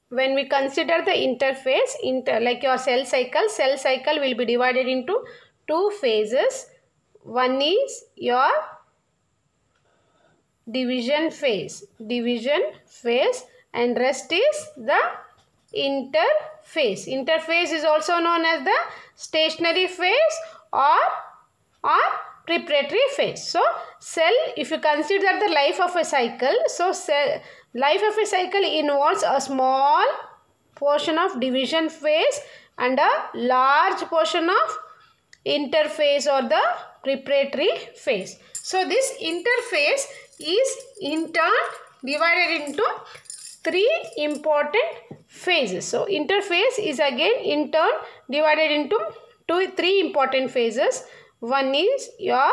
when we consider the interphase, like your cell cycle will be divided into two phases. One is your division phase, and rest is the interphase. Interphase is also known as the stationary phase or preparatory phase. So cell, if you consider the life of a cycle, so life of a cycle involves a small portion of division phase and a large portion of interphase or the preparatory phase. So this interphase is in turn divided into three important phases. So interphase is again in turn divided into three important phases. One is your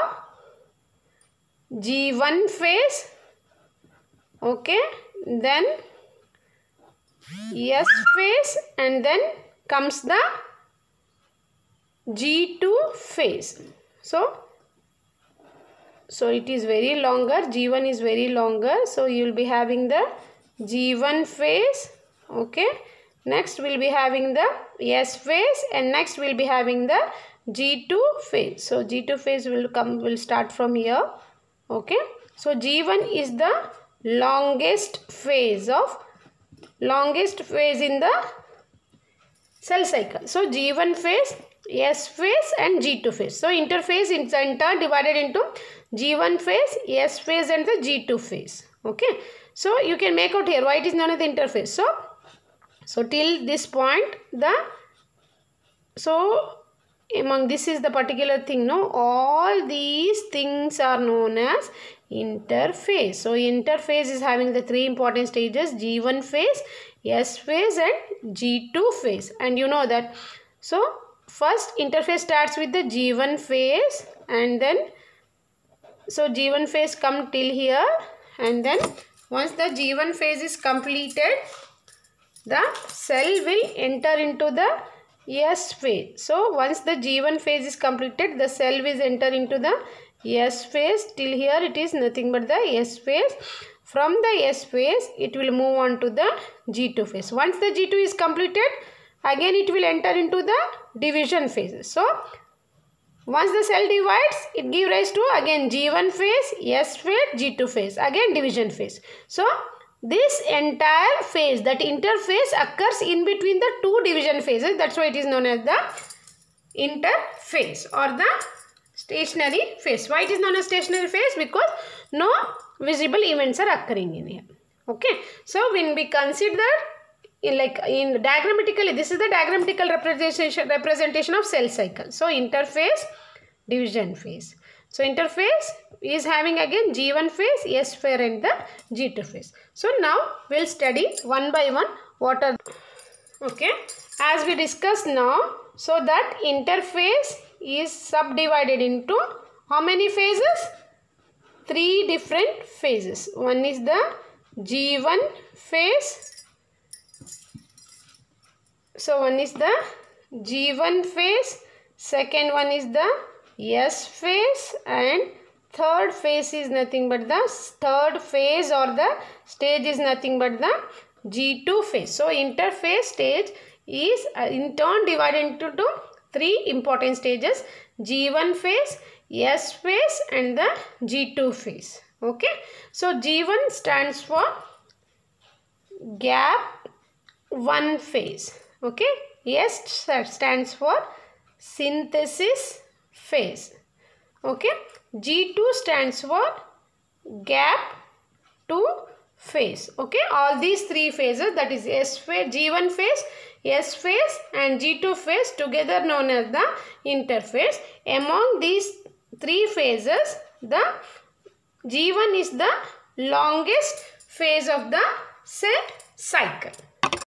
G1 phase, okay, then S phase, and then comes the G2 phase. So it is very longer, G1 is very longer, so you will be having the G1 phase, okay. Next we will be having the S phase, and next we will be having the G2 phase. So G2 phase will start from here, okay. So G1 is the longest phase in the cell cycle. So G1 phase, S phase and G2 phase. So interphase in turn divided into G1 phase, S phase and the G2 phase, okay. So you can make out here why it is known as the interphase. So till this point among this is the particular thing, no, all these things are known as interphase. So interphase is having the three important stages: G1 phase, S phase and G2 phase. And you know that. So first interphase starts with the G1 phase, and then so G1 phase come till here, and then once the G1 phase is completed, the cell will enter into the S phase. So once the G1 phase is completed, the cell will enter into the S phase. Till here it is nothing but the S phase. From the S phase it will move on to the G2 phase. Once the G2 is completed, again it will enter into the division phase. So once the cell divides, it gives rise to again G1 phase, S phase, G2 phase, again division phase. So this entire phase, that interphase, occurs in between the two division phases. That's why it is known as the interphase or the stationary phase. Why it is known as stationary phase? Because no visible events are occurring in here. Okay. So when we consider in diagrammatically, this is the diagrammatical representation of cell cycle. So interphase, division phase. So interphase is having again G1 phase, S phase and the G2 phase. So now we will study one by one what are, okay, as we discussed now. So that interphase is subdivided into how many phases? Three different phases. One is the G1 phase. So one is the G1 phase, second one is the S phase, and third phase is nothing but the third phase or the stage is nothing but the G2 phase. So interphase stage is in turn divided into three important stages: G1 phase, S phase and the G2 phase. Okay. So G1 stands for gap 1 phase. Okay. S stands for synthesis phase. Okay. G2 stands for gap 2 phase. Okay. All these three phases, that is S phase, G1 phase, S phase and G2 phase, together known as the interphase. Among these three phases, the G1 is the longest phase of the cell cycle.